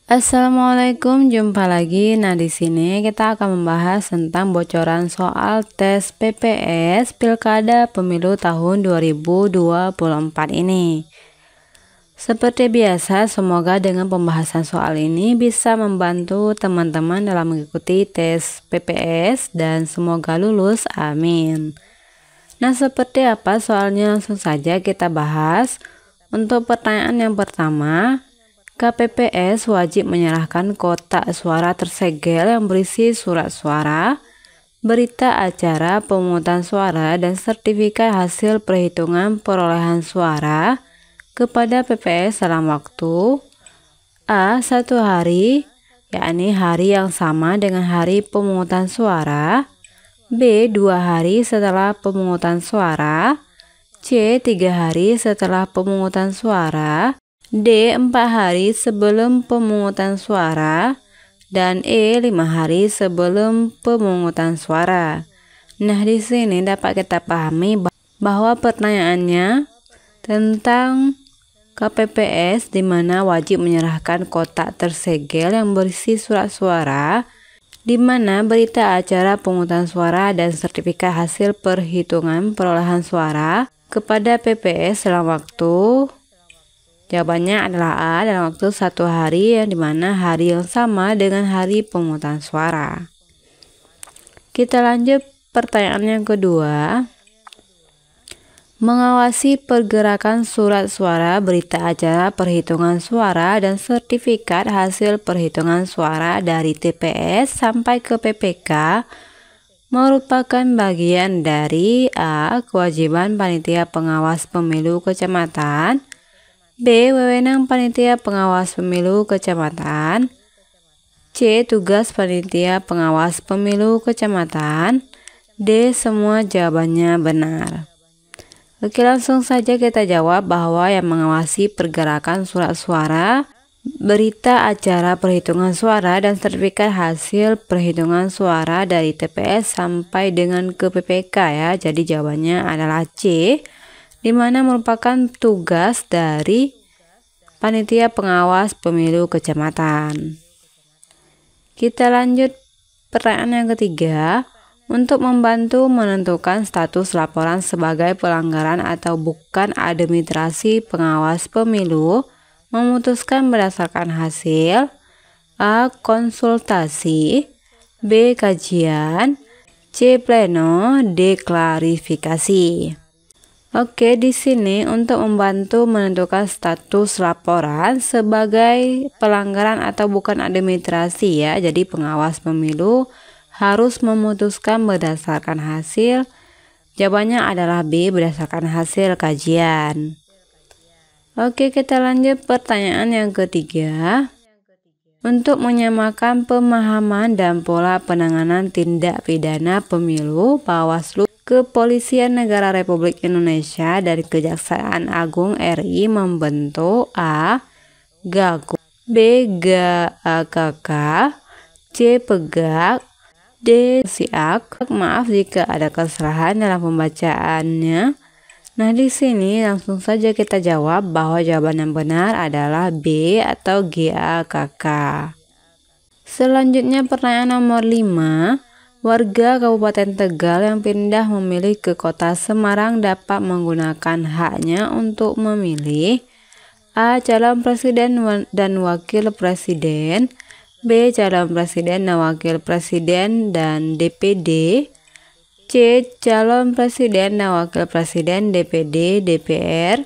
Assalamualaikum, jumpa lagi. Nah, di sini kita akan membahas tentang bocoran soal tes PPS Pilkada Pemilu tahun 2024 ini. Seperti biasa, semoga dengan pembahasan soal ini bisa membantu teman-teman dalam mengikuti tes PPS dan semoga lulus. Amin. Nah, seperti apa soalnya? Langsung saja kita bahas. Untuk pertanyaan yang pertama, KPPS wajib menyerahkan kotak suara tersegel yang berisi surat suara, berita acara pemungutan suara, dan sertifikat hasil perhitungan perolehan suara kepada PPS dalam waktu A. 1 hari, yakni hari yang sama dengan hari pemungutan suara, B. 2 hari setelah pemungutan suara, C. 3 hari setelah pemungutan suara, D. 4 hari sebelum pemungutan suara, dan E. 5 hari sebelum pemungutan suara. Nah, di sini dapat kita pahami bahwa pertanyaannya tentang KPPS di mana wajib menyerahkan kotak tersegel yang berisi surat suara, di mana berita acara pemungutan suara dan sertifikat hasil perhitungan perolehan suara kepada PPS dalam waktu. Jawabannya adalah A, dalam waktu 1 hari, yang dimana hari yang sama dengan hari pemungutan suara. Kita lanjut pertanyaan yang kedua. Mengawasi pergerakan surat suara, berita acara perhitungan suara, dan sertifikat hasil perhitungan suara dari TPS sampai ke PPK merupakan bagian dari A. Kewajiban panitia pengawas pemilu kecamatan, B. Wewenang panitia pengawas pemilu kecamatan, C. Tugas panitia pengawas pemilu kecamatan, D. Semua jawabannya benar. Oke, langsung saja kita jawab bahwa yang mengawasi pergerakan surat suara, berita acara perhitungan suara, dan sertifikat hasil perhitungan suara dari TPS sampai dengan ke PPK ya. Jadi jawabannya adalah C, di mana merupakan tugas dari panitia pengawas pemilu kecamatan. Kita lanjut pertanyaan yang ketiga. Untuk membantu menentukan status laporan sebagai pelanggaran atau bukan administrasi pengawas pemilu, memutuskan berdasarkan hasil A. Konsultasi, B. Kajian, C. Pleno, D. Klarifikasi. Oke, di sini untuk membantu menentukan status laporan sebagai pelanggaran atau bukan administrasi ya. Jadi pengawas pemilu harus memutuskan berdasarkan hasil. Jawabannya adalah B, berdasarkan hasil kajian. Oke, kita lanjut pertanyaan yang ketiga. Untuk menyamakan pemahaman dan pola penanganan tindak pidana pemilu, Bawaslu, Kepolisian Negara Republik Indonesia, dan Kejaksaan Agung RI membentuk A. Gakum, B. GAKK, C. Pegak, D. Siak. Maaf jika ada kesalahan dalam pembacaannya. Nah, di sini langsung saja kita jawab bahwa jawaban yang benar adalah B atau GAKK. Selanjutnya pertanyaan nomor 5. Warga Kabupaten Tegal yang pindah memilih ke Kota Semarang dapat menggunakan haknya untuk memilih A. Calon Presiden dan Wakil Presiden, B. Calon Presiden dan Wakil Presiden dan DPD, C. Calon Presiden dan Wakil Presiden DPD DPR,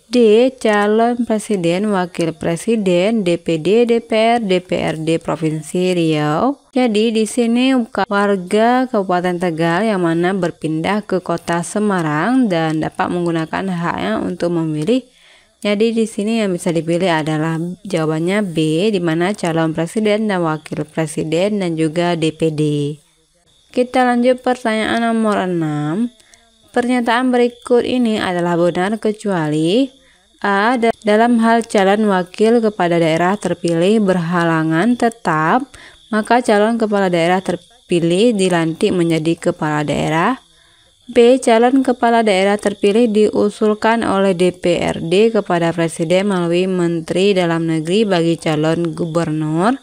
D. Calon Presiden Wakil Presiden DPD DPR DPRD Provinsi Riau. Jadi di sini warga Kabupaten Tegal yang mana berpindah ke Kota Semarang dan dapat menggunakan haknya untuk memilih. Jadi di sini yang bisa dipilih adalah jawabannya B, di mana calon presiden dan wakil presiden dan juga DPD. Kita lanjut pertanyaan nomor 6. Pernyataan berikut ini adalah benar kecuali A. Dalam hal calon wakil kepala daerah terpilih berhalangan tetap, maka calon kepala daerah terpilih dilantik menjadi kepala daerah. B. Calon kepala daerah terpilih diusulkan oleh DPRD kepada Presiden melalui Menteri Dalam Negeri bagi calon gubernur.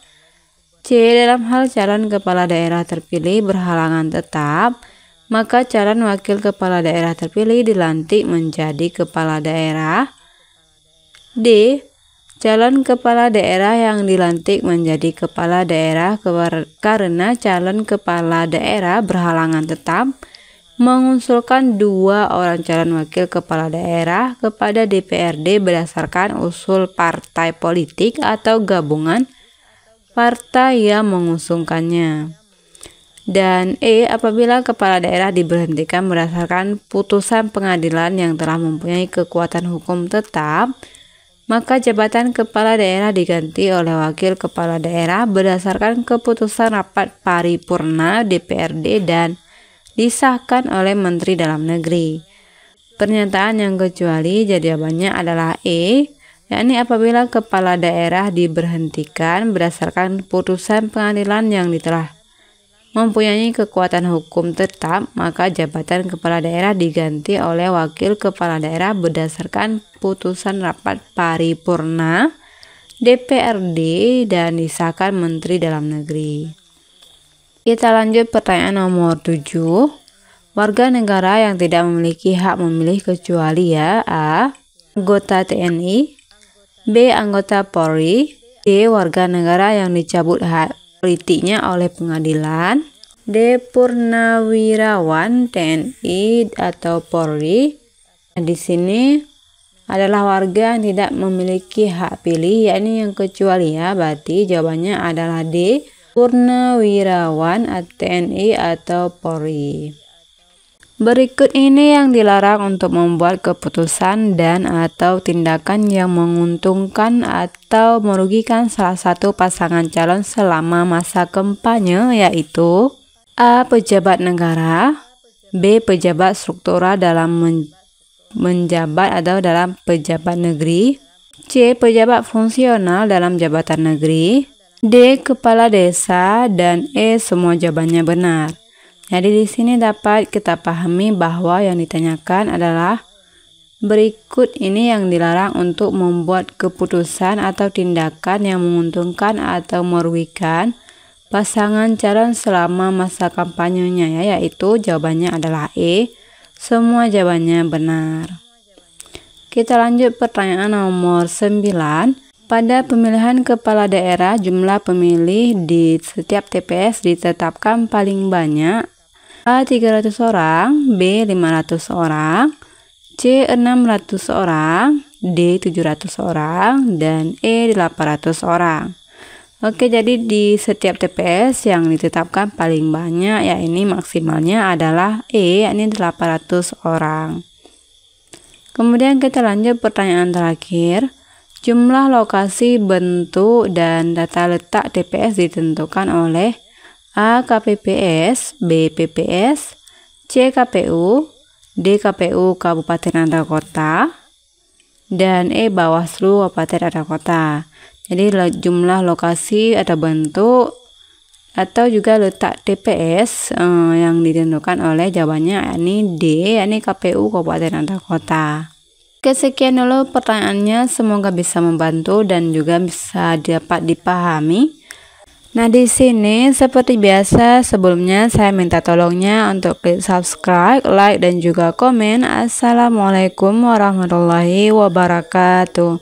C. Dalam hal calon kepala daerah terpilih berhalangan tetap, maka calon wakil kepala daerah terpilih dilantik menjadi kepala daerah. D. Calon kepala daerah yang dilantik menjadi kepala daerah karena calon kepala daerah berhalangan tetap mengusulkan 2 orang calon wakil kepala daerah kepada DPRD berdasarkan usul partai politik atau gabungan partai yang mengusungkannya. Dan E. Apabila kepala daerah diberhentikan berdasarkan putusan pengadilan yang telah mempunyai kekuatan hukum tetap, maka jabatan kepala daerah diganti oleh wakil kepala daerah berdasarkan keputusan rapat paripurna DPRD dan disahkan oleh Menteri Dalam Negeri. Pernyataan yang kecuali jawabannya adalah E, yakni apabila kepala daerah diberhentikan berdasarkan putusan pengadilan yang telah mempunyai kekuatan hukum tetap, maka jabatan kepala daerah diganti oleh wakil kepala daerah berdasarkan putusan rapat paripurna DPRD dan disahkan Menteri Dalam Negeri. Kita lanjut pertanyaan nomor 7. Warga negara yang tidak memiliki hak memilih kecuali A. Anggota TNI, B. Anggota Polri, C. Warga negara yang dicabut hak politiknya oleh pengadilan, D. Purnawirawan TNI atau Polri. Di sini adalah warga yang tidak memiliki hak pilih, yakni yang kecuali ya, berarti jawabannya adalah D. Purnawirawan TNI atau Polri. Berikut ini yang dilarang untuk membuat keputusan dan atau tindakan yang menguntungkan atau merugikan salah satu pasangan calon selama masa kampanye, yaitu A. Pejabat negara, B. Pejabat struktural dalam menjabat atau dalam pejabat negeri, C. Pejabat fungsional dalam jabatan negeri, D. Kepala desa, dan E. Semua jawabannya benar. Jadi di sini dapat kita pahami bahwa yang ditanyakan adalah berikut ini yang dilarang untuk membuat keputusan atau tindakan yang menguntungkan atau merugikan pasangan calon selama masa kampanyenya ya, yaitu jawabannya adalah E. Semua jawabannya benar. Kita lanjut pertanyaan nomor 9. Pada pemilihan kepala daerah, jumlah pemilih di setiap TPS ditetapkan paling banyak A. 300 orang, B. 500 orang, C. 600 orang, D. 700 orang, dan E. 800 orang. Oke, jadi di setiap TPS yang ditetapkan paling banyak, ya ini maksimalnya adalah E, yakni 800 orang. Kemudian kita lanjut pertanyaan terakhir. Jumlah lokasi, bentuk, dan data letak TPS ditentukan oleh A. KPPS, B. PPS, C. KPU, D. KPU Kabupaten atau Kota, dan E. Bawaslu Kabupaten atau Kota. Jadi jumlah lokasi atau bentuk atau juga letak TPS yang ditentukan oleh jawabannya yakni D, yakni KPU Kabupaten atau Kota. Oke, sekian dulu pertanyaannya, semoga bisa membantu dan juga bisa dapat dipahami. Nah, di sini seperti biasa sebelumnya saya minta tolongnya untuk klik subscribe, like, dan juga komen. Assalamualaikum warahmatullahi wabarakatuh.